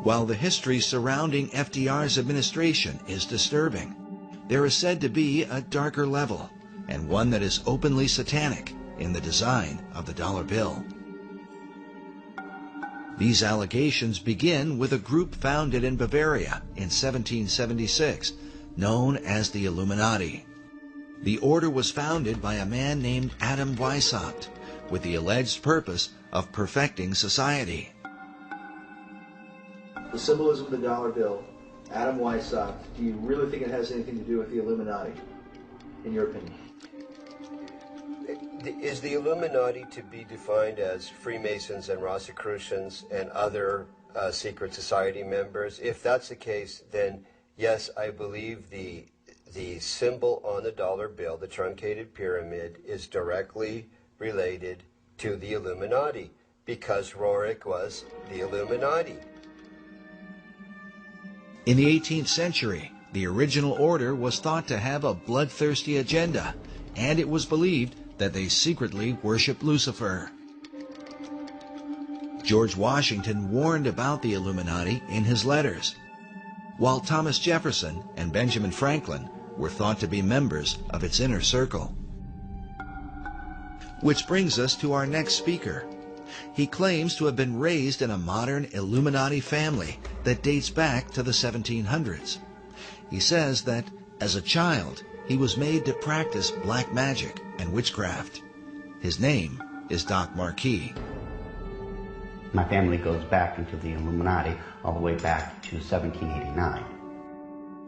While the history surrounding FDR's administration is disturbing, there is said to be a darker level, and one that is openly satanic, in the design of the dollar bill. These allegations begin with a group founded in Bavaria in 1776, known as the Illuminati. The order was founded by a man named Adam Weishaupt, with the alleged purpose of perfecting society. The symbolism of the dollar bill, Adam Weishaupt, do you really think it has anything to do with the Illuminati, in your opinion? Is the Illuminati to be defined as Freemasons and Rosicrucians and other secret society members? If that's the case, then yes, I believe the symbol on the dollar bill, the truncated pyramid, is directly related to the Illuminati, because Roerich was the Illuminati. In the 18th century, the original order was thought to have a bloodthirsty agenda, and it was believed that they secretly worshiped Lucifer. George Washington warned about the Illuminati in his letters, while Thomas Jefferson and Benjamin Franklin were thought to be members of its inner circle. Which brings us to our next speaker. He claims to have been raised in a modern Illuminati family that dates back to the 1700s. He says that, as a child, he was made to practice black magic and witchcraft. His name is Doc Marquis. My family goes back into the Illuminati all the way back to 1789.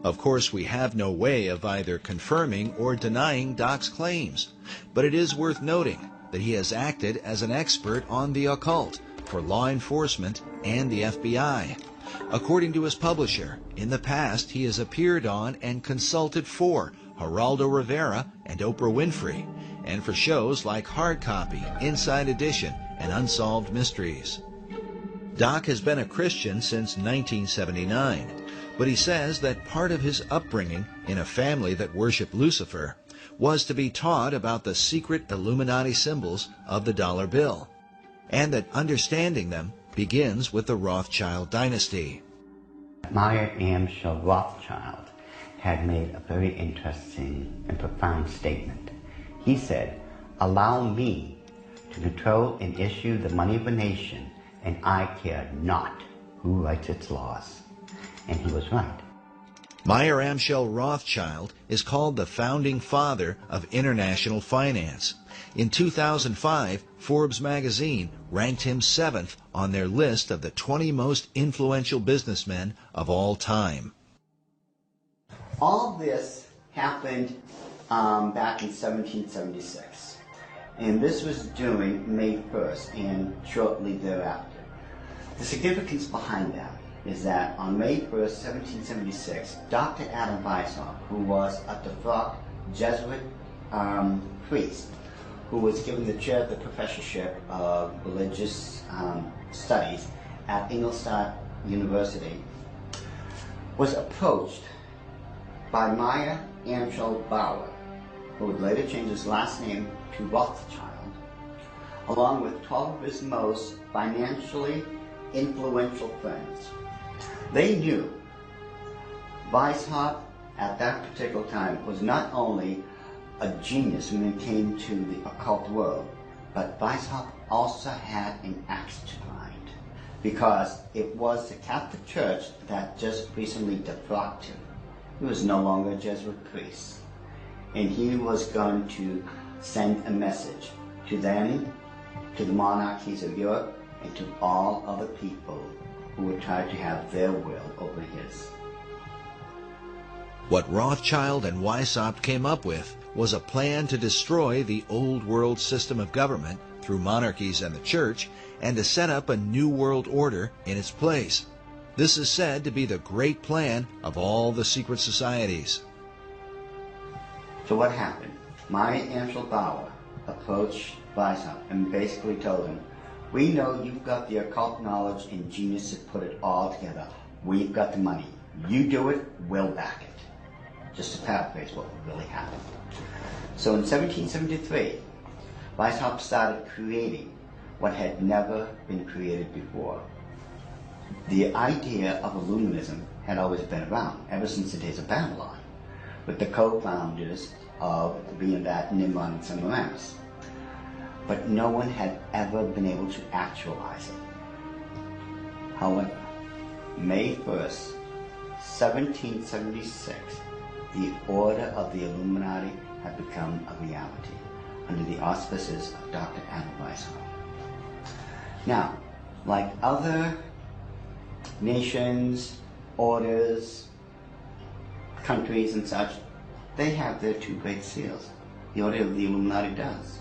Of course, we have no way of either confirming or denying Doc's claims, but it is worth noting that he has acted as an expert on the occult for law enforcement and the FBI. According to his publisher, in the past he has appeared on and consulted for Geraldo Rivera and Oprah Winfrey, and for shows like Hard Copy, Inside Edition, and Unsolved Mysteries. Doc has been a Christian since 1979, but he says that part of his upbringing in a family that worshiped Lucifer was to be taught about the secret Illuminati symbols of the dollar bill, and that understanding them begins with the Rothschild dynasty. Meyer Amschel Rothschild had made a very interesting and profound statement. He said, "Allow me to control and issue the money of a nation, and I care not who writes its laws." And he was right. Meyer Amschel Rothschild is called the founding father of international finance. In 2005, Forbes magazine ranked him 7th on their list of the 20 most influential businessmen of all time. All this happened back in 1776, and this was during May 1st and shortly thereafter. The significance behind that is that on May 1st, 1776, Dr. Adam Weishaupt, who was a defunct Jesuit priest, who was given the chair of the professorship of religious studies at Ingolstadt University, was approached by Meyer Amschel Bauer, who would later change his last name to Rothschild, along with 12 of his most financially influential friends. They knew Weishaupt at that particular time was not only a genius when it came to the occult world, but Weishaupt also had an axe to grind, because it was the Catholic Church that just recently defrocked him. He was no longer a Jesuit priest, and he was going to send a message to them, to the monarchies of Europe, and to all other people who would try to have their will over his. What Rothschild and Weishaupt came up with was a plan to destroy the old world system of government through monarchies and the church, and to set up a new world order in its place. This is said to be the great plan of all the secret societies. So what happened? Meyer Amschel Bauer approached Weishaupt and basically told him, "We know you've got the occult knowledge and genius to put it all together. We've got the money. You do it, we'll back it." Just to paraphrase what really happened. So in 1773, Weishaupt started creating what had never been created before. The idea of Illuminism had always been around, ever since the days of Babylon, with the co-founders of being that Nimrod and Semiramis. But no one had ever been able to actualize it. However, May 1st, 1776, the Order of the Illuminati had become a reality under the auspices of Dr. Adam Weishaupt. Now, like other nations, orders, countries and such, they have their two great seals. The Order of the Illuminati does.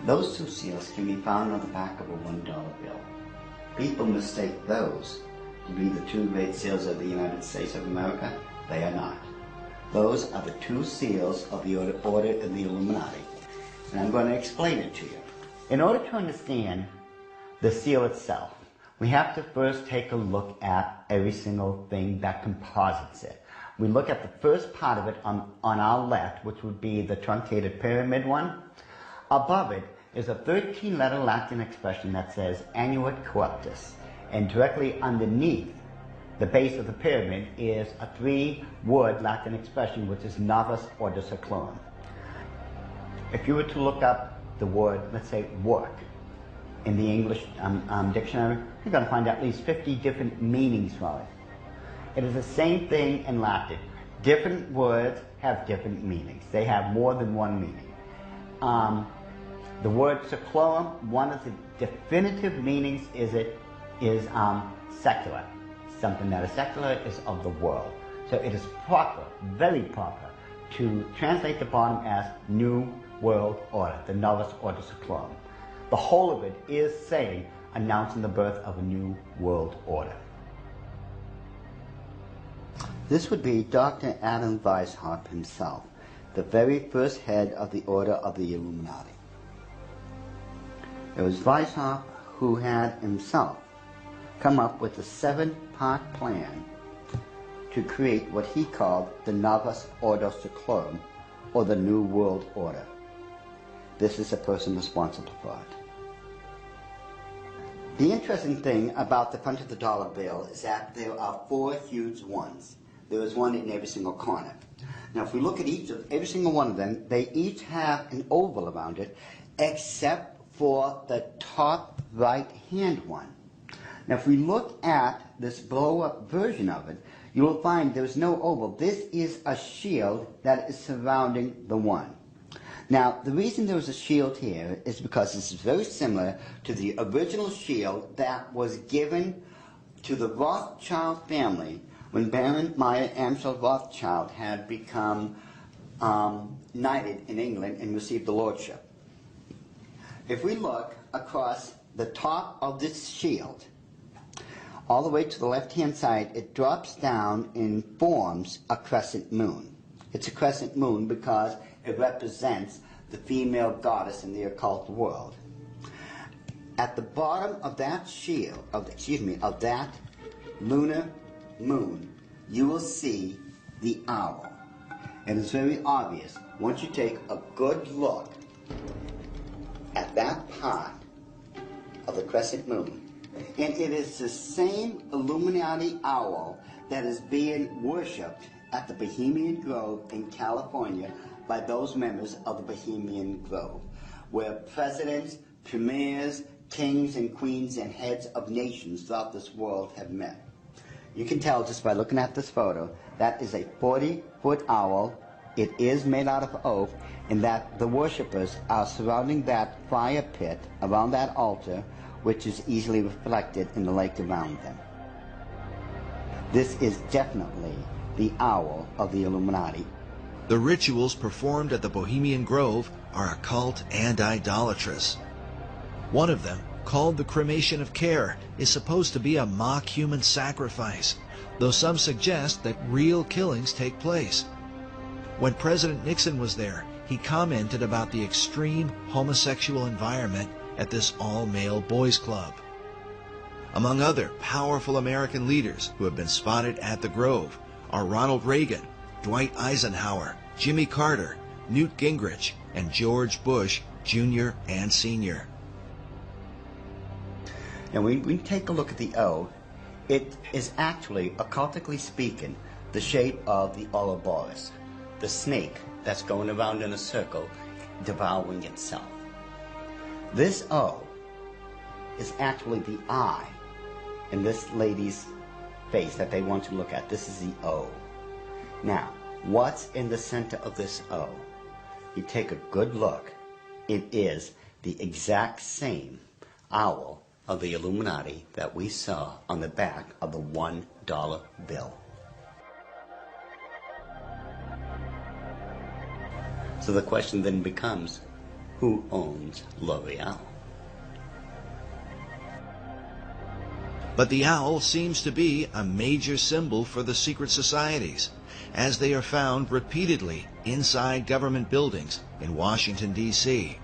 Those two seals can be found on the back of a $1 bill. People mistake those to be the two great seals of the United States of America. They are not. Those are the two seals of the Order of the Illuminati. And I'm going to explain it to you. In order to understand the seal itself, we have to first take a look at every single thing that composites it. We look at the first part of it on our left, which would be the truncated pyramid one. Above it is a 13-letter Latin expression that says Annuit Corruptus. And directly underneath the base of the pyramid is a 3-word Latin expression, which is Novus Ordo Seclorum. If you were to look up the word, let's say, work, in the English dictionary, you're going to find at least 50 different meanings for it. It is the same thing in Latin. Different words have different meanings. They have more than one meaning. The word seclorum, one of the definitive meanings is secular. Something that is secular is of the world. So it is proper, very proper, to translate the bottom as New World Order, the Novus Ordo Seclorum. The whole of it is saying, announcing the birth of a new world order. This would be Dr. Adam Weishaupt himself, the very first head of the Order of the Illuminati. It was Weishaupt who had himself come up with a 7-part plan to create what he called the Novus Ordo Seclorum, or the New World Order. This is the person responsible for it. The interesting thing about the front of the dollar bill is that there are 4 huge ones. There is one in every single corner. Now, if we look at every single one of them, they each have an oval around it, except for the top right-hand one. Now, if we look at this blow-up version of it, you will find there's no oval. This is a shield that is surrounding the one. Now, the reason there was a shield here is because this is very similar to the original shield that was given to the Rothschild family when Baron Meyer Amschel Rothschild had become knighted in England and received the lordship. If we look across the top of this shield, all the way to the left-hand side, it drops down and forms a crescent moon. It's a crescent moon because it represents the female goddess in the occult world. At the bottom of that shield, of that lunar moon, you will see the owl. And it's very obvious once you take a good look at that part of the crescent moon. And it is the same Illuminati owl that is being worshipped at the Bohemian Grove in California by those members of the Bohemian Grove, where presidents, premiers, kings and queens and heads of nations throughout this world have met. You can tell just by looking at this photo, that is a 40-foot owl. It is made out of oak, and that the worshippers are surrounding that fire pit around that altar, which is easily reflected in the lake around them. This is definitely the owl of the Illuminati. The rituals performed at the Bohemian Grove are occult and idolatrous. One of them, called the cremation of care, is supposed to be a mock human sacrifice, though some suggest that real killings take place. When President Nixon was there, he commented about the extreme homosexual environment at this all-male boys' club. Among other powerful American leaders who have been spotted at the Grove are Ronald Reagan, Dwight Eisenhower, Jimmy Carter, Newt Gingrich, and George Bush Jr. and Sr. Now, when we take a look at the O, it is actually, occultically speaking, the shape of the Ouroboros, the snake that's going around in a circle, devouring itself. This O is actually the eye in this lady's face that they want to look at. This is the O. Now, what's in the center of this O? You take a good look. It is the exact same owl of the Illuminati that we saw on the back of the $1 bill. So the question then becomes, who owns L'Oreal? But the owl seems to be a major symbol for the secret societies, as they are found repeatedly inside government buildings in Washington, D.C.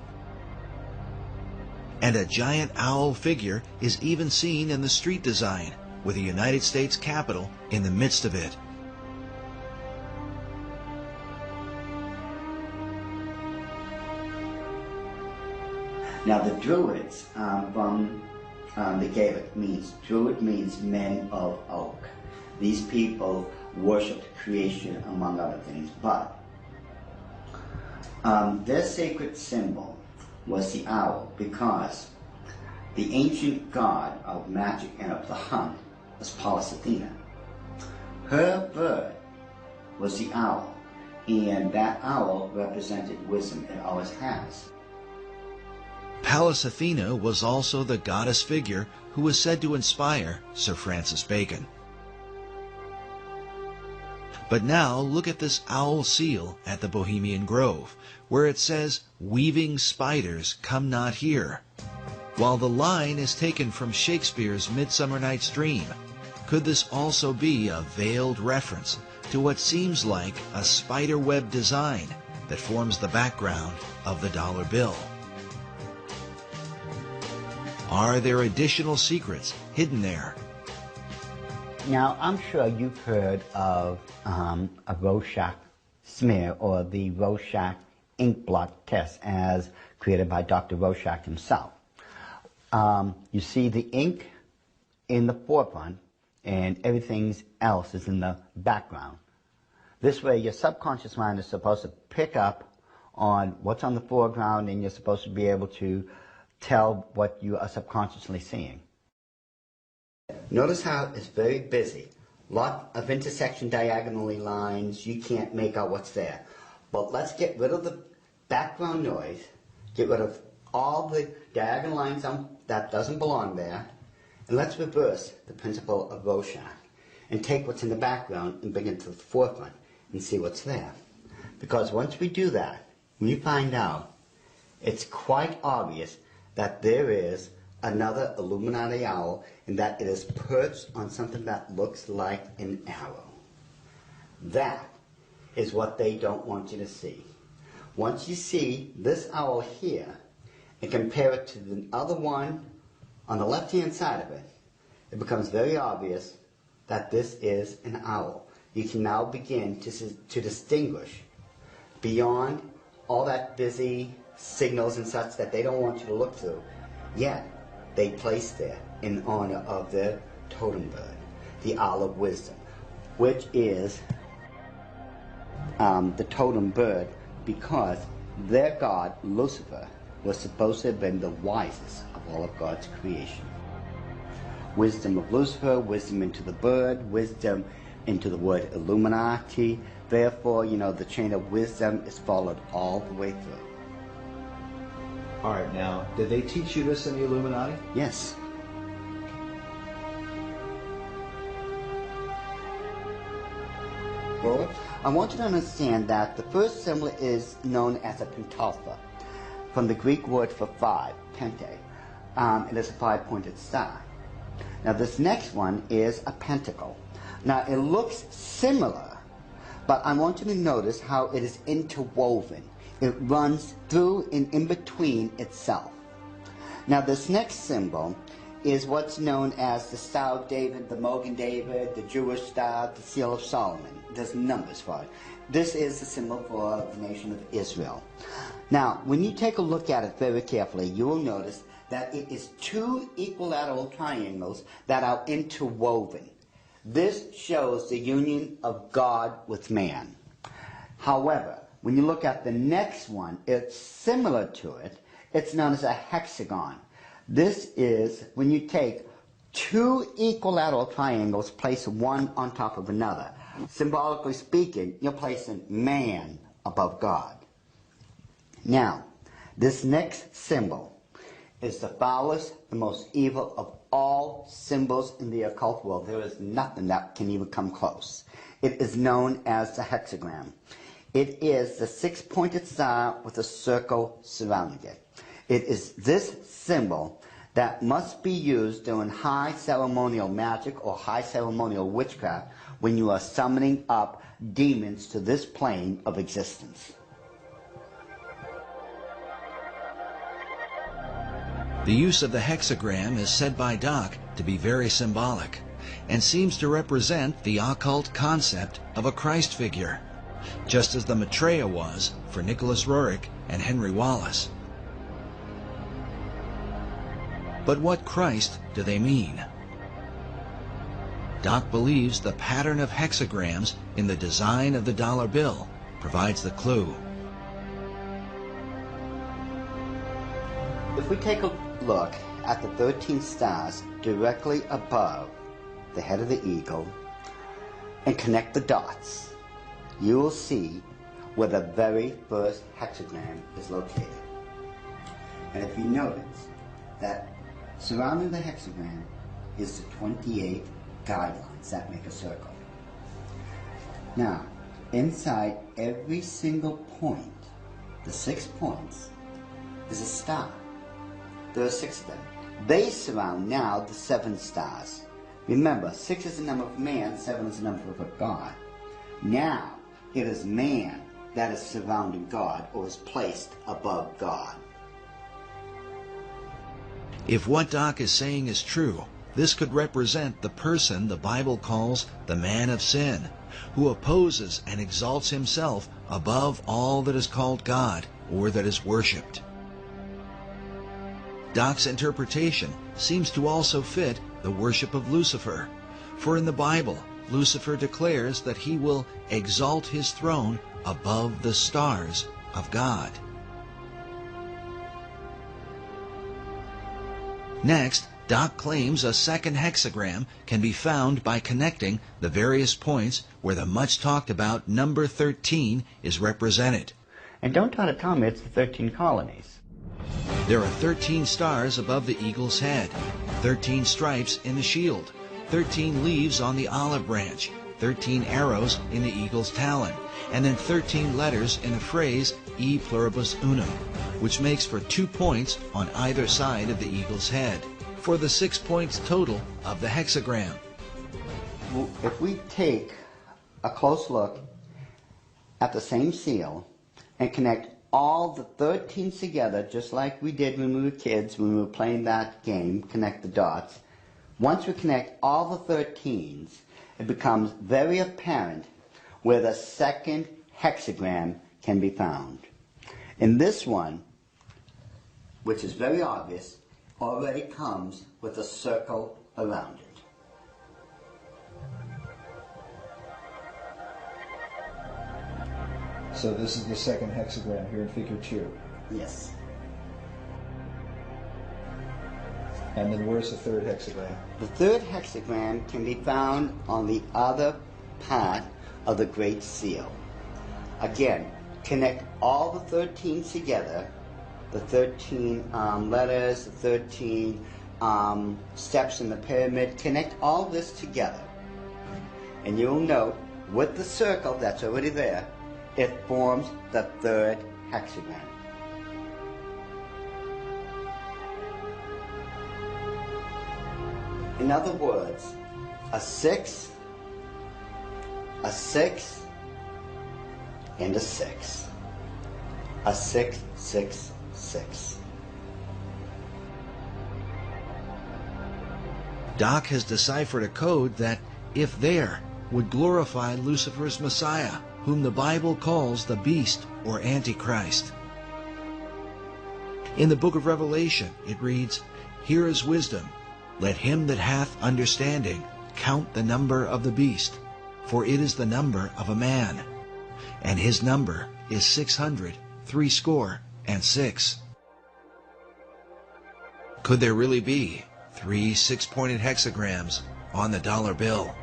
And a giant owl figure is even seen in the street design, with the United States Capitol in the midst of it. Now the Druids from the Gaelic means, Druid means men of oak. These people worshipped creation among other things, but their sacred symbol was the owl because the ancient god of magic and of the hunt was Pallas Athena. Her bird was the owl, and that owl represented wisdom. It always has. Pallas Athena was also the goddess figure who was said to inspire Sir Francis Bacon. But now look at this owl seal at the Bohemian Grove, where it says, "Weaving spiders come not here." While the line is taken from Shakespeare's Midsummer Night's Dream, could this also be a veiled reference to what seems like a spiderweb design that forms the background of the dollar bill? Are there additional secrets hidden there? Now, I'm sure you've heard of a Rorschach smear, or the Rorschach ink blot test as created by Dr. Rorschach himself. You see the ink in the forefront and everything else is in the background. This way your subconscious mind is supposed to pick up on what's on the foreground, and you're supposed to be able to tell what you are subconsciously seeing. Notice how it's very busy. Lot of intersection diagonally lines. You can't make out what's there. But let's get rid of the background noise, get rid of all the diagonal lines that doesn't belong there, and let's reverse the principle of Rorschach and take what's in the background and bring it to the forefront and see what's there. Because once we do that, we find out it's quite obvious that there is another Illuminati owl, and that it is perched on something that looks like an arrow. That is what they don't want you to see. Once you see this owl here and compare it to the other one on the left-hand side of it, it becomes very obvious that this is an owl. You can now begin to distinguish beyond all that busy signals and such that they don't want you to look through. Yet, they place there in honor of their totem bird, the Owl of Wisdom, which is the totem bird because their god, Lucifer, was supposed to have been the wisest of all of God's creation. Wisdom of Lucifer, wisdom into the bird, wisdom into the word Illuminati. Therefore, the chain of wisdom is followed all the way through. All right, now, did they teach you this in the Illuminati? Yes. Well, I want you to understand that the first symbol is known as a pentalpha, from the Greek word for five, pente. It is a five-pointed star. Now, this next one is a pentacle. Now, it looks similar, but I want you to notice how it is interwoven. It runs through and in between itself. Now this next symbol is what's known as the Star of David, the Mogan David, the Jewish Star, the Seal of Solomon. There's numbers for it. This is the symbol for the nation of Israel. Now, when you take a look at it very carefully, you will notice that it is two equilateral triangles that are interwoven. This shows the union of God with man. However, when you look at the next one, it's similar to it. It's known as a hexagon. This is when you take two equilateral triangles, place one on top of another. Symbolically speaking, you're placing man above God. Now, this next symbol is the foulest, the most evil of all symbols in the occult world. There is nothing that can even come close. It is known as the hexagram. It is the six-pointed star with a circle surrounding it. It is this symbol that must be used during high ceremonial magic or high ceremonial witchcraft when you are summoning up demons to this plane of existence. The use of the hexagram is said by Doc to be very symbolic and seems to represent the occult concept of a Christ figure, just as the Maitreya was for Nicholas Roerich and Henry Wallace. But what Christ do they mean? Doc believes the pattern of hexagrams in the design of the dollar bill provides the clue. If we take a look at the 13 stars directly above the head of the eagle and connect the dots, you will see where the very first hexagram is located. And if you notice that surrounding the hexagram is the 28 guidelines that make a circle. Now, inside every single point, the 6 points, is a star. There are 6 of them. They surround now the 7 stars. Remember, 6 is the number of man, 7 is the number of God. Now, it is man that is surrounding God or is placed above God. If what Doc is saying is true, this could represent the person the Bible calls the man of sin, who opposes and exalts himself above all that is called God or that is worshipped. Doc's interpretation seems to also fit the worship of Lucifer, for in the Bible, Lucifer declares that he will exalt his throne above the stars of God. Next, Doc claims a second hexagram can be found by connecting the various points where the much talked about number 13 is represented. And don't try to tell me it's the 13 colonies. There are 13 stars above the eagle's head, 13 stripes in the shield, 13 leaves on the olive branch, 13 arrows in the eagle's talon, and then 13 letters in the phrase E pluribus unum, which makes for 2 points on either side of the eagle's head, for the 6 points total of the hexagram. If we take a close look at the same seal and connect all the 13 together, just like we did when we were kids, when we were playing that game, connect the dots. Once we connect all the 13s, it becomes very apparent where the second hexagram can be found. In this one, which is very obvious, already comes with a circle around it. So this is the second hexagram here in figure 2. Yes. And then where's the third hexagram? The third hexagram can be found on the other part of the Great Seal. Again, connect all the 13 together, the 13 letters, the 13 steps in the pyramid, connect all this together. And you'll note with the circle that's already there, it forms the third hexagram. In other words, a 6, a 6, and a 6. A 6, 6, 6. Doc has deciphered a code that, if there, would glorify Lucifer's Messiah, whom the Bible calls the beast or Antichrist. In the book of Revelation, it reads, "Here is wisdom. Let him that hath understanding count the number of the beast, for it is the number of a man, and his number is 666. Could there really be 3 six-pointed hexagrams on the dollar bill?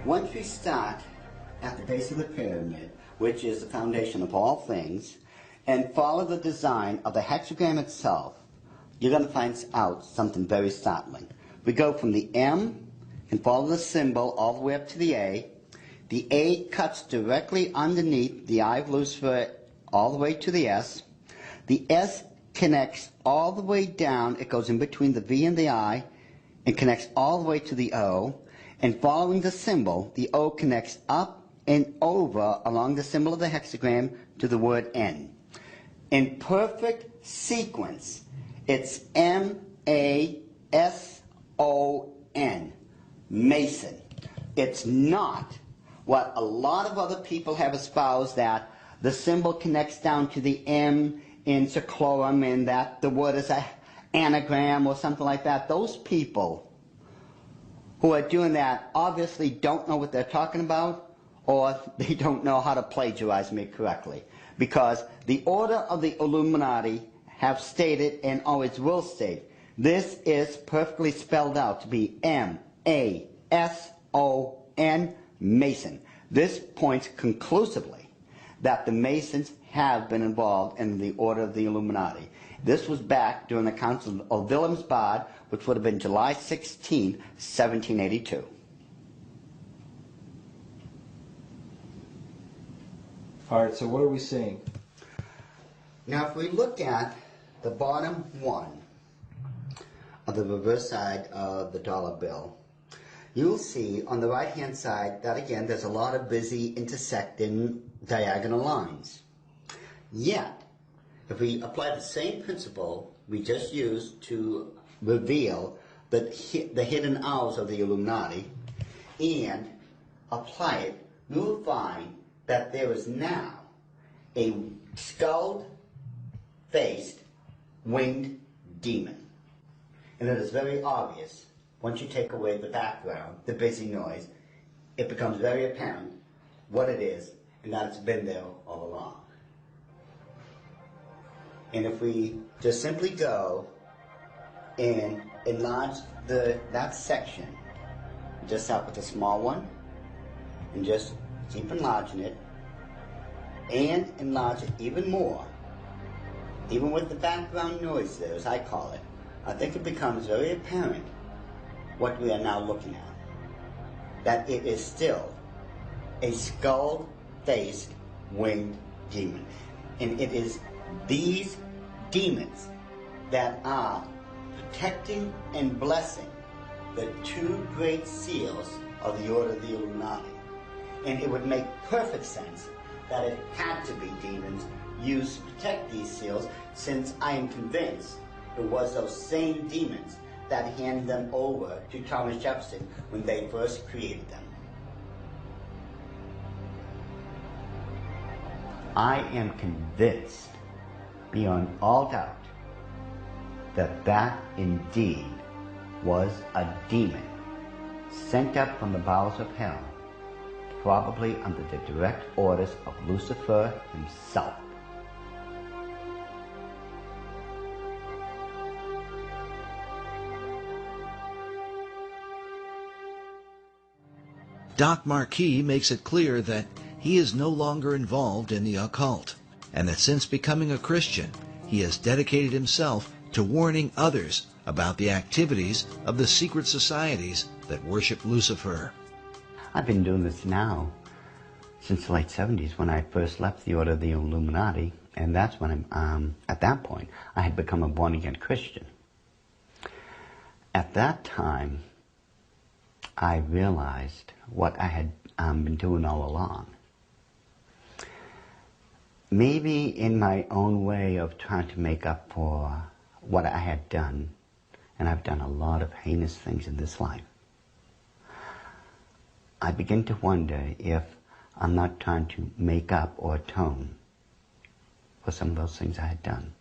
Once we start at the base of the pyramid, which is the foundation of all things, and follow the design of the hexagram itself, you're going to find out something very startling. We go from the M and follow the symbol all the way up to the A. The A cuts directly underneath the eye of Lucifer all the way to the S. The S connects all the way down. It goes in between the V and the I and connects all the way to the O. And following the symbol, the O connects up and over along the symbol of the hexagram to the word N. In perfect sequence, it's M-A-S-O-N, Mason. It's not what a lot of other people have espoused, that the symbol connects down to the M in Seclorum and that the word is an anagram or something like that. Those people who are doing that obviously don't know what they're talking about, or they don't know how to plagiarize me correctly. Because the Order of the Illuminati have stated, and always will state, this is perfectly spelled out to be M-A-S-O-N, Mason. This points conclusively that the Masons have been involved in the Order of the Illuminati. This was back during the Council of Wilhelmsbad, which would have been July 16, 1782. All right, so what are we seeing? Now, if we look at the bottom one of the reverse side of the dollar bill, you'll see on the right-hand side that, again, there's a lot of busy intersecting diagonal lines. Yet, if we apply the same principle we just used to reveal the hidden hours of the Illuminati and apply it, you'll find that there is now a skull-faced winged demon. And it is very obvious, once you take away the background, the busy noise, it becomes very apparent what it is and that it's been there all along. And if we just simply go and enlarge that section, just start with a small one and just keep enlarging it and enlarge it even more, even with the background noise there, as I call it, I think it becomes very apparent what we are now looking at, that it is still a skull-faced winged demon. And it is these demons that are protecting and blessing the two great seals of the Order of the Illuminati. And it would make perfect sense that it had to be demons used to protect these seals, since I am convinced it was those same demons that handed them over to Thomas Jefferson when they first created them. I am convinced, beyond all doubt, that that indeed was a demon sent up from the bowels of hell, probably under the direct orders of Lucifer himself. Doc Marquis makes it clear that he is no longer involved in the occult, and that since becoming a Christian, he has dedicated himself to warning others about the activities of the secret societies that worship Lucifer. I've been doing this now since the late 70s, when I first left the Order of the Illuminati, and that's when at that point I had become a born-again Christian. At that time, I realized what I had been doing all along. Maybe in my own way of trying to make up for what I had done, and I've done a lot of heinous things in this life, I begin to wonder if I'm not trying to make up or atone for some of those things I had done.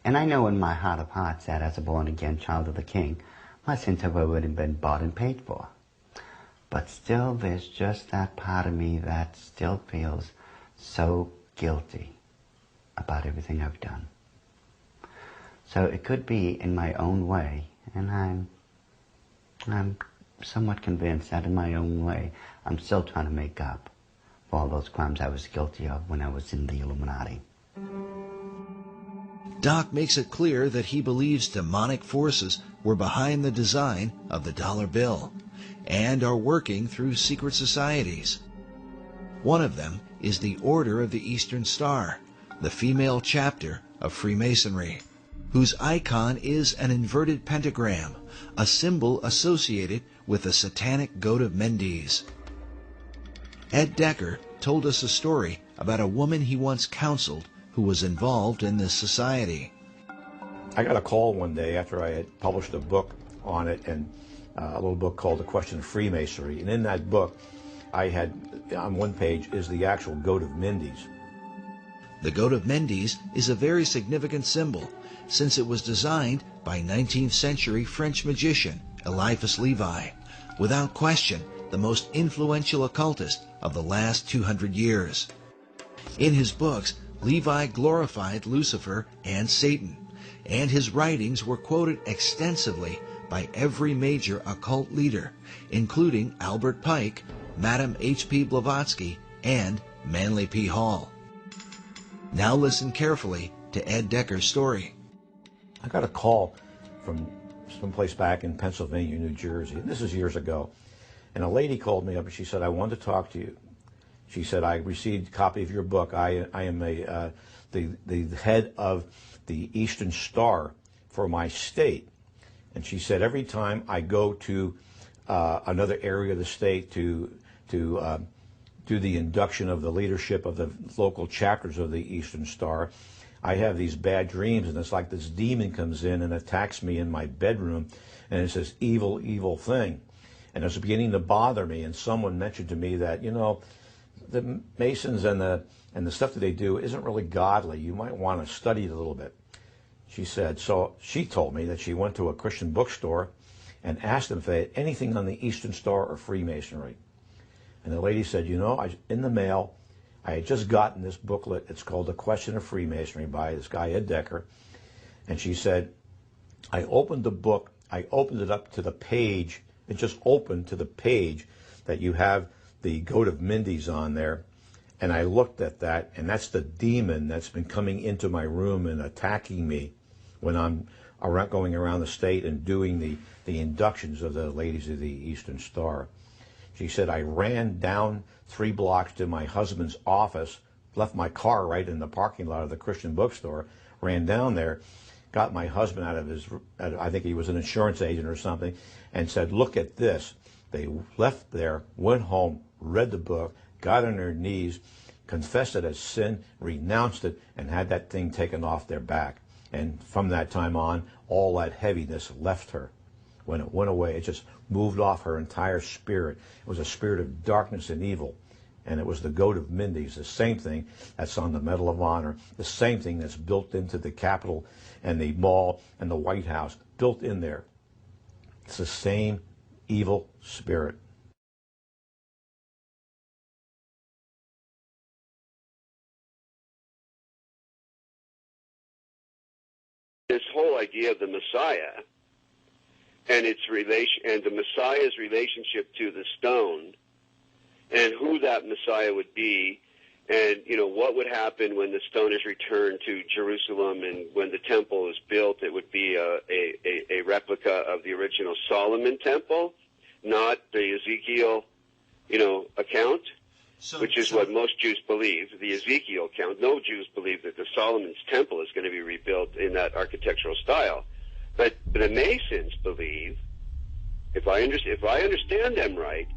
And I know in my heart of hearts that as a born-again child of the King, my sins have already been bought and paid for. But still, there's just that part of me that still feels so guilty about everything I've done. So it could be in my own way, and I'm somewhat convinced that in my own way, I'm still trying to make up for all those crimes I was guilty of when I was in the Illuminati. Doc makes it clear that he believes demonic forces were behind the design of the dollar bill and are working through secret societies. One of them is the Order of the Eastern Star, the female chapter of Freemasonry, whose icon is an inverted pentagram, a symbol associated with the satanic goat of Mendes. Ed Decker told us a story about a woman he once counseled who was involved in this society. I got a call one day after I had published a book on it, and a little book called The Question of Freemasonry. And in that book, I had, on one page, is the actual goat of Mendes. The goat of Mendes is a very significant symbol, since it was designed by 19th century French magician Eliphas Levi, without question the most influential occultist of the last 200 years. In his books, Levi glorified Lucifer and Satan, and his writings were quoted extensively by every major occult leader, including Albert Pike, Madame H.P. Blavatsky, and Manly P. Hall. Now listen carefully to Ed Decker's story. I got a call from someplace back in Pennsylvania, New Jersey, and this is years ago, and a lady called me up and she said, "I want to talk to you." She said, "I received a copy of your book. I am the head of the Eastern Star for my state." And she said, "Every time I go to another area of the state to do the induction of the leadership of the local chapters of the Eastern Star, I have these bad dreams, and it's like this demon comes in and attacks me in my bedroom, and it's this evil, evil thing. And it's beginning to bother me." And someone mentioned to me that, the Masons and the stuff that they do isn't really godly. You might want to study it a little bit. She said, so she told me that she went to a Christian bookstore and asked them if they had anything on the Eastern Star or Freemasonry. And the lady said, in the mail, I had just gotten this booklet. It's called The Question of Freemasonry by this guy, Ed Decker. And she said, I opened the book, I opened it up to the page, it just opened to the page that you have the goat of Mendes on there, and I looked at that, and that's the demon that's been coming into my room and attacking me when I'm going around the state and doing the inductions of the ladies of the Eastern Star. She said, I ran down 3 blocks to my husband's office, left my car right in the parking lot of the Christian bookstore, ran down there, got my husband out of his, I think he was an insurance agent or something, and said, look at this. They left there, went home, read the book, got on their knees, confessed it as sin, renounced it, and had that thing taken off their back. And from that time on, all that heaviness left her. When it went away, it just moved off her entire spirit. It was a spirit of darkness and evil. And it was the goat of Mendes, the same thing that's on the Medal of Honor, the same thing that's built into the Capitol and the Mall and the White House, built in there. It's the same evil spirit. This whole idea of the Messiah and its relation, and the Messiah's relationship to the stone, and who that Messiah would be, and what would happen when the stone is returned to Jerusalem, and when the temple is built, it would be a replica of the original Solomon temple, not the Ezekiel, account. Which is what most Jews believe, the Ezekiel account. No Jews believe that the Solomon's temple is going to be rebuilt in that architectural style. But the Masons believe, if I understand them right,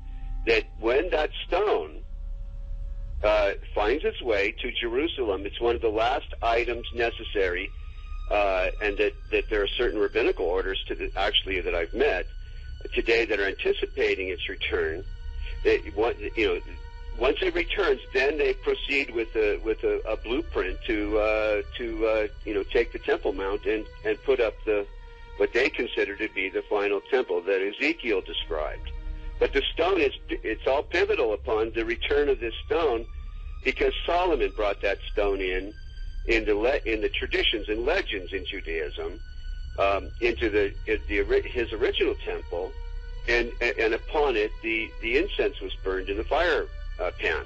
that when that stone finds its way to Jerusalem, it's one of the last items necessary, and that there are certain rabbinical orders that I've met today that are anticipating its return. once it returns, then they proceed with a blueprint to take the Temple Mount and put up what they consider to be the final temple that Ezekiel described. But the stone it's all pivotal upon the return of this stone, because Solomon brought that stone in the traditions and legends in Judaism into his original temple, and upon it the incense was burned in the fire pan.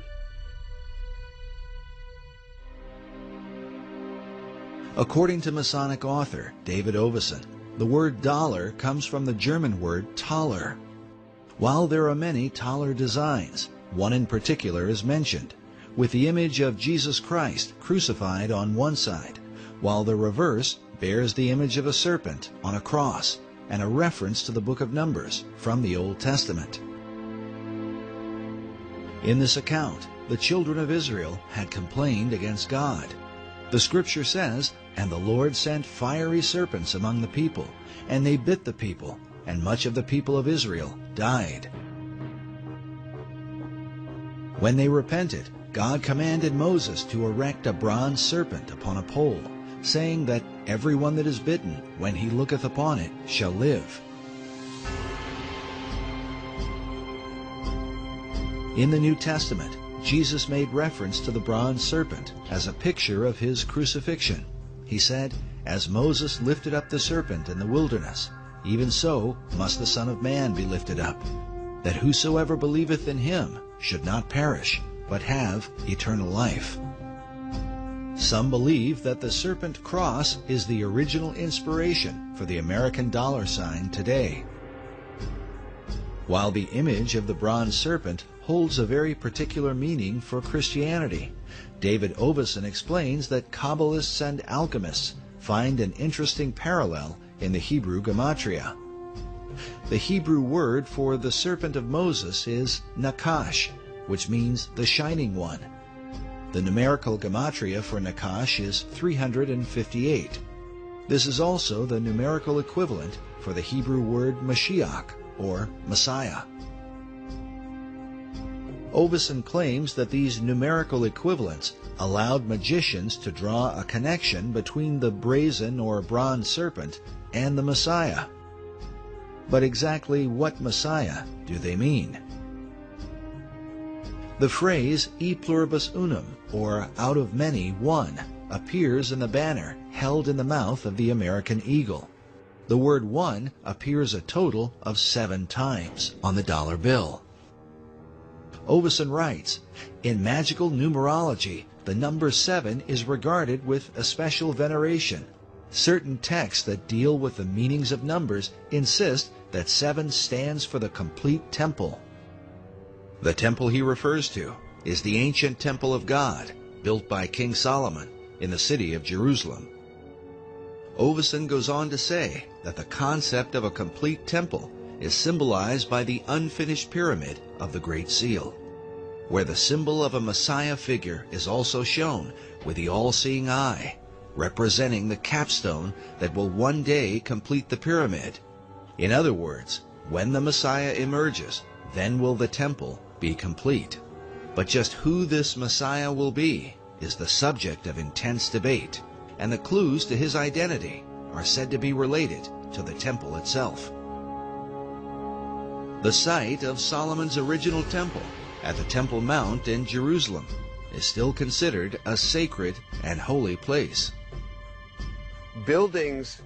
According to Masonic author David Oveson, the word dollar comes from the German word Taler. While there are many Taler designs, one in particular is mentioned, with the image of Jesus Christ crucified on one side, while the reverse bears the image of a serpent on a cross and a reference to the book of Numbers from the Old Testament. In this account, the children of Israel had complained against God. The scripture says, "And the Lord sent fiery serpents among the people, and they bit the people, and much of the people of Israel died." When they repented, God commanded Moses to erect a bronze serpent upon a pole, saying that everyone that is bitten, when he looketh upon it, shall live. In the New Testament, Jesus made reference to the bronze serpent as a picture of his crucifixion. He said, "As Moses lifted up the serpent in the wilderness, even so must the Son of Man be lifted up, that whosoever believeth in him should not perish, but have eternal life." Some believe that the serpent cross is the original inspiration for the American dollar sign today. While the image of the bronze serpent holds a very particular meaning for Christianity, David Oveson explains that Kabbalists and alchemists find an interesting parallel in the Hebrew gematria. The Hebrew word for the serpent of Moses is Nakash, which means the shining one. The numerical gematria for Nakash is 358. This is also the numerical equivalent for the Hebrew word Mashiach, or Messiah. Oveson claims that these numerical equivalents allowed magicians to draw a connection between the brazen or bronze serpent and the Messiah. But exactly what Messiah do they mean? The phrase e pluribus unum, or out of many, one, appears in the banner held in the mouth of the American eagle. The word one appears a total of 7 times on the dollar bill. Oveson writes, "In magical numerology, the number 7 is regarded with a special veneration. Certain texts that deal with the meanings of numbers insist that 7 stands for the complete temple." The temple he refers to is the ancient temple of God, built by King Solomon in the city of Jerusalem. Oveson goes on to say that the concept of a complete temple is symbolized by the unfinished pyramid of the Great Seal, where the symbol of a Messiah figure is also shown with the all-seeing eye, representing the capstone that will one day complete the pyramid. In other words, when the Messiah emerges, then will the temple be complete. But just who this Messiah will be is the subject of intense debate, and the clues to his identity are said to be related to the temple itself. The site of Solomon's original temple at the Temple Mount in Jerusalem is still considered a sacred and holy place. Buildings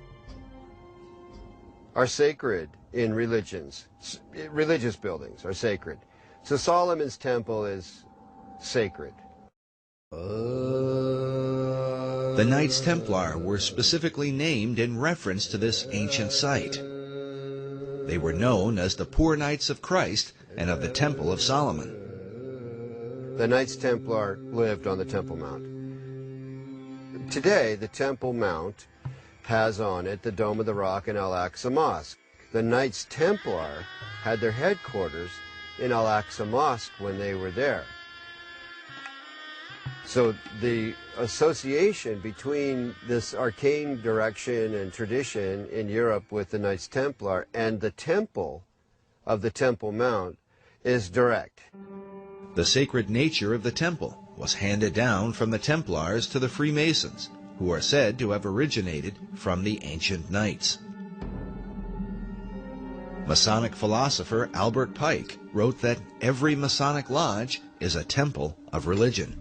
are sacred in religions. Religious buildings are sacred. So Solomon's temple is sacred. The Knights Templar were specifically named in reference to this ancient site. They were known as the Poor Knights of Christ and of the Temple of Solomon. The Knights Templar lived on the Temple Mount. Today, the Temple Mount has on it the Dome of the Rock and Al-Aqsa Mosque. The Knights Templar had their headquarters in Al-Aqsa Mosque when they were there. So the association between this arcane direction and tradition in Europe with the Knights Templar and the temple of the Temple Mount is direct. The sacred nature of the temple was handed down from the Templars to the Freemasons, who are said to have originated from the ancient knights. Masonic philosopher Albert Pike wrote that every Masonic lodge is a temple of religion.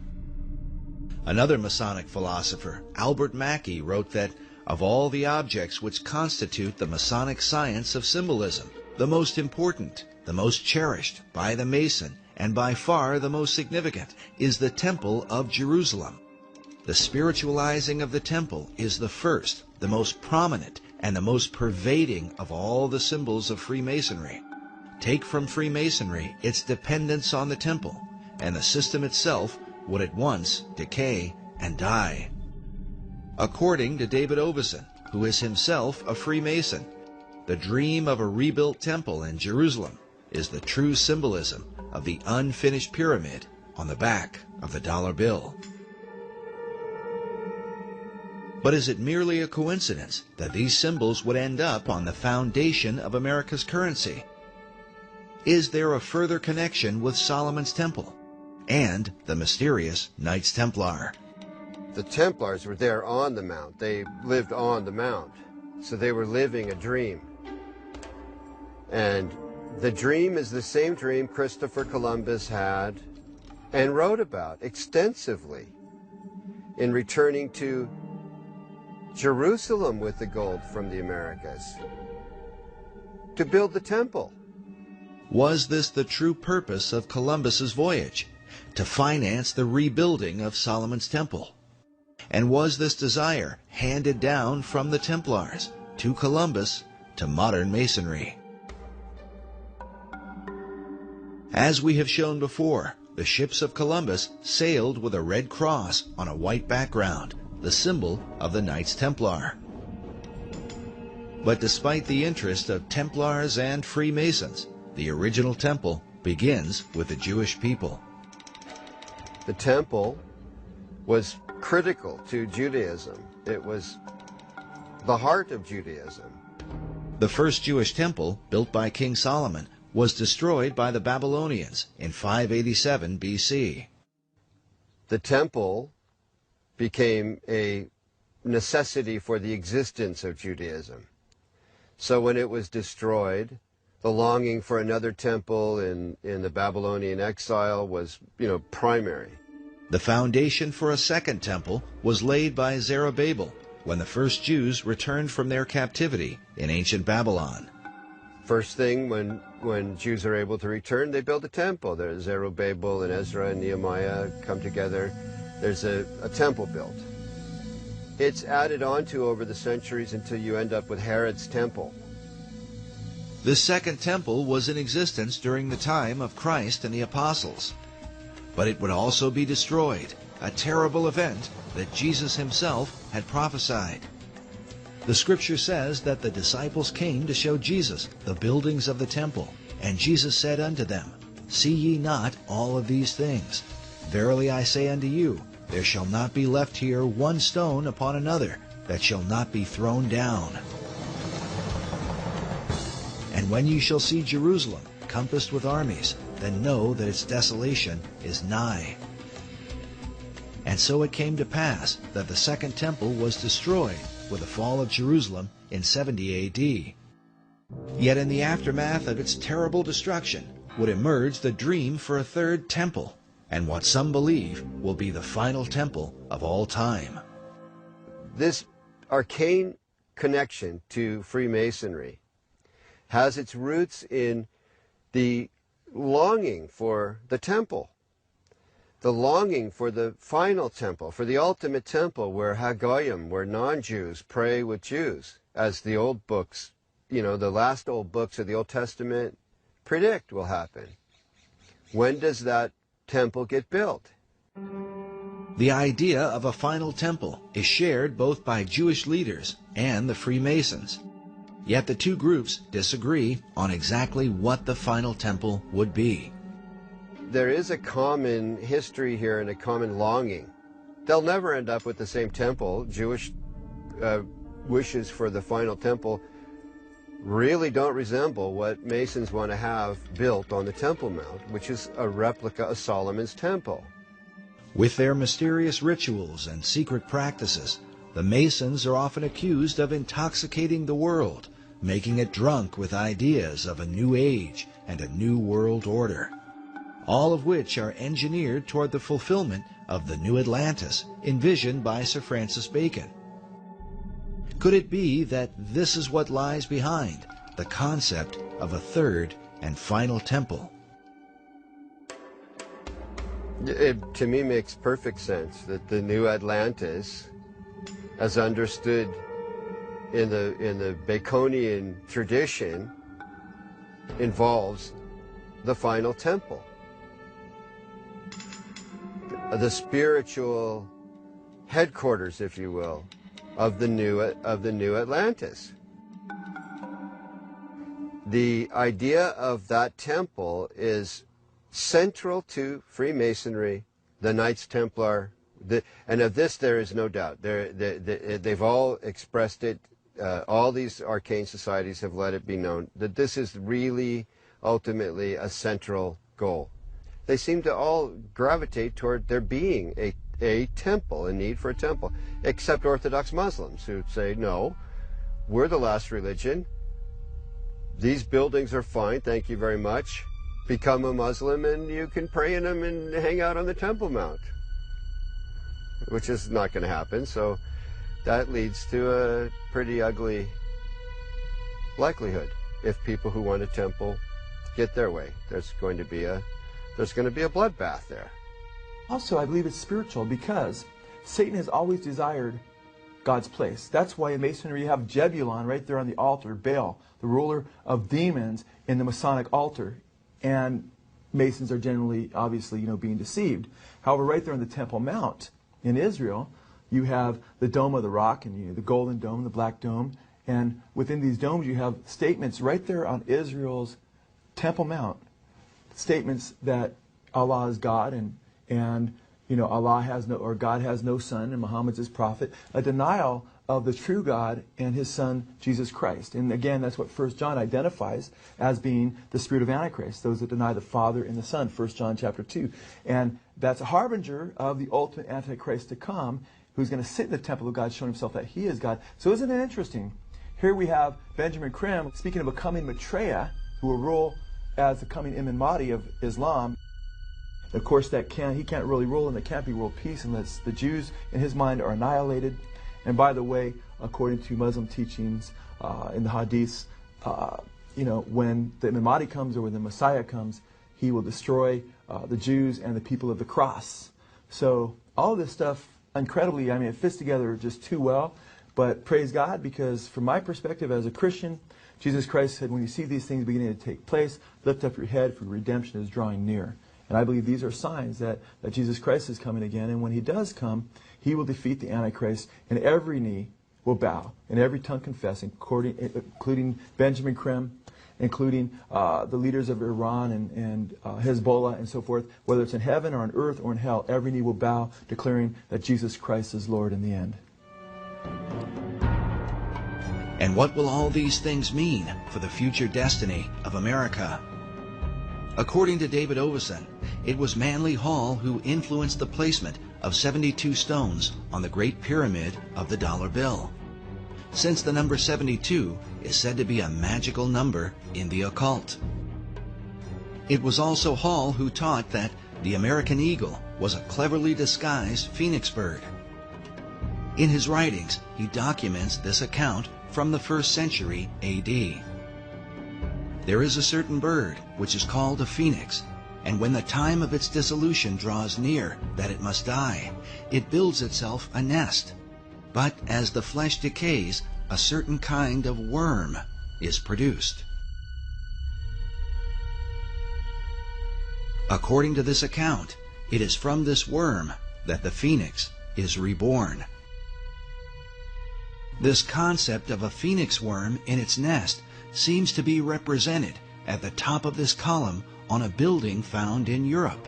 Another Masonic philosopher, Albert Mackey, wrote that of all the objects which constitute the Masonic science of symbolism, the most important, the most cherished by the Mason, and by far the most significant, is the Temple of Jerusalem. The spiritualizing of the temple is the first, the most prominent, and the most pervading of all the symbols of Freemasonry. Take from Freemasonry its dependence on the temple, and the system itself would at once decay and die. According to David Oveson, who is himself a Freemason, the dream of a rebuilt temple in Jerusalem is the true symbolism of the unfinished pyramid on the back of the dollar bill. But is it merely a coincidence that these symbols would end up on the foundation of America's currency? Is there a further connection with Solomon's Temple and the mysterious Knights Templar? The Templars were there on the Mount. They lived on the Mount. So they were living a dream. And the dream is the same dream Christopher Columbus had and wrote about extensively in returning to Jerusalem with the gold from the Americas to build the temple. Was this the true purpose of Columbus's voyage, to finance the rebuilding of Solomon's Temple? And was this desire handed down from the Templars to Columbus to modern Masonry? As we have shown before, the ships of Columbus sailed with a red cross on a white background, the symbol of the Knights Templar. But despite the interest of Templars and Freemasons, the original temple begins with the Jewish people. The temple was critical to Judaism. It was the heart of Judaism. The first Jewish temple, built by King Solomon, was destroyed by the Babylonians in 587 BC. The temple became a necessity for the existence of Judaism. So when it was destroyed, the longing for another temple in the Babylonian exile was, primary. The foundation for a second temple was laid by Zerubbabel when the first Jews returned from their captivity in ancient Babylon. First thing, when Jews are able to return, they build a temple. There's Zerubbabel and Ezra and Nehemiah come together. There's a temple built. It's added on to over the centuries until you end up with Herod's temple. The second temple was in existence during the time of Christ and the apostles. But it would also be destroyed, a terrible event that Jesus himself had prophesied. The scripture says that the disciples came to show Jesus the buildings of the temple, and Jesus said unto them, See ye not all of these things? Verily I say unto you, there shall not be left here one stone upon another that shall not be thrown down. And when ye shall see Jerusalem compassed with armies, then know that its desolation is nigh. And so it came to pass that the second temple was destroyed with the fall of Jerusalem in 70 A.D. Yet in the aftermath of its terrible destruction would emerge the dream for a third temple, and what some believe will be the final temple of all time. This arcane connection to Freemasonry has its roots in the longing for the temple, the longing for the final temple, for the ultimate temple where Hagoyim, where non-Jews pray with Jews, as the old books, the last old books of the Old Testament predict will happen. When does that temple get built? The idea of a final temple is shared both by Jewish leaders and the Freemasons. Yet the two groups disagree on exactly what the final temple would be. There is a common history here and a common longing. They'll never end up with the same temple. Jewish wishes for the final temple really don't resemble what Masons want to have built on the Temple Mount, which is a replica of Solomon's temple. With their mysterious rituals and secret practices, the Masons are often accused of intoxicating the world, making it drunk with ideas of a new age and a new world order, all of which are engineered toward the fulfillment of the new Atlantis envisioned by Sir Francis Bacon. Could it be that this is what lies behind the concept of a third and final temple? It, to me, makes perfect sense that the new Atlantis, as understood in the Baconian tradition, involves the final temple, the spiritual headquarters, if you will, of the new Atlantis. The idea of that temple is central to Freemasonry, the Knights Templar, and of this there is no doubt. They've all expressed it. All these arcane societies have let it be known that this is really ultimately a central goal. They seem to all gravitate toward there being a temple, a need for a temple, except Orthodox Muslims who say, no, we're the last religion. These buildings are fine, thank you very much. Become a Muslim and you can pray in them and hang out on the Temple Mount, which is not going to happen. So that leads to a pretty ugly likelihood. If people who want a temple get their way, there's going to be a bloodbath there. Also, I believe it's spiritual because Satan has always desired God's place. That's why in Masonry you have Jebulon right there on the altar, Baal, the ruler of demons, in the Masonic altar. And Masons are generally, obviously, being deceived. However, right there on the Temple Mount in Israel, you have the Dome of the Rock and the Golden Dome, the Black Dome. And within these domes you have statements right there on Israel's Temple Mount. Statements that Allah is God and Allah has no, or God has no son, and Muhammad's his prophet. A denial of the true God and his son, Jesus Christ. And again, that's what 1 John identifies as being the spirit of Antichrist, those that deny the Father and the Son, 1 John chapter 2. And that's a harbinger of the ultimate Antichrist to come, who's going to sit in the temple of God, showing himself that he is God. So isn't it interesting? Here we have Benjamin Krim speaking of a coming Maitreya, who will rule as the coming Imam Mahdi of Islam. Of course, he can't really rule, and there can't be world peace unless the Jews, in his mind, are annihilated. And by the way, according to Muslim teachings in the Hadiths, when the Imam Mahdi comes, or when the Messiah comes, he will destroy the Jews and the people of the cross. So all of this stuff, incredibly, it fits together just too well. But praise God, because from my perspective as a Christian, Jesus Christ said, when you see these things beginning to take place, lift up your head, for redemption is drawing near. And I believe these are signs that Jesus Christ is coming again. And when he does come, he will defeat the Antichrist, and every knee will bow, and every tongue confess, including Benjamin Krim, including the leaders of Iran and Hezbollah and so forth. Whether it's in heaven or on earth or in hell, every knee will bow, declaring that Jesus Christ is Lord in the end. And what will all these things mean for the future destiny of America? According to David Ovison, it was Manly Hall who influenced the placement of 72 stones on the Great Pyramid of the dollar bill, since the number 72 is said to be a magical number in the occult. It was also Hall who taught that the American eagle was a cleverly disguised phoenix bird. In his writings, he documents this account from the 1st century A.D. There is a certain bird which is called a phoenix, and when the time of its dissolution draws near that it must die, it builds itself a nest. But as the flesh decays, a certain kind of worm is produced. According to this account, it is from this worm that the phoenix is reborn. This concept of a phoenix worm in its nest seems to be represented at the top of this column on a building found in Europe.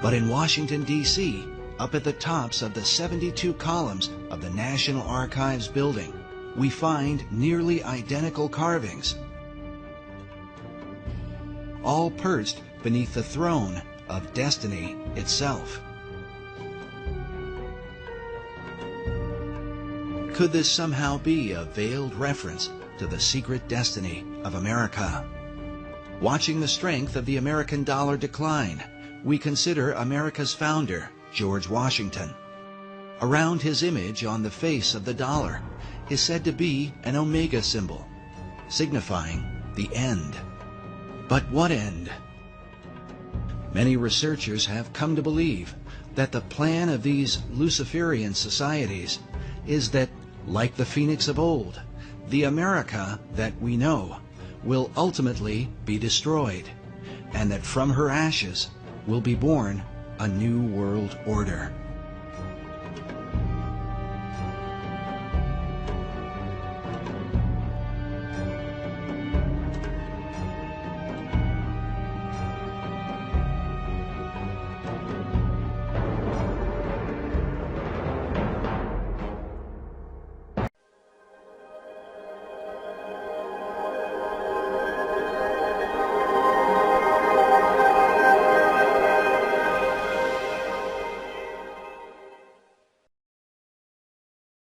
But in Washington, D.C., up at the tops of the 72 columns of the National Archives building, we find nearly identical carvings, all perched beneath the throne of destiny itself. Could this somehow be a veiled reference to the secret destiny of America? Watching the strength of the American dollar decline, we consider America's founder, George Washington. Around his image on the face of the dollar is said to be an omega symbol, signifying the end. But what end? Many researchers have come to believe that the plan of these Luciferian societies is that, like the phoenix of old, the America that we know will ultimately be destroyed, and that from her ashes will be born a new world order.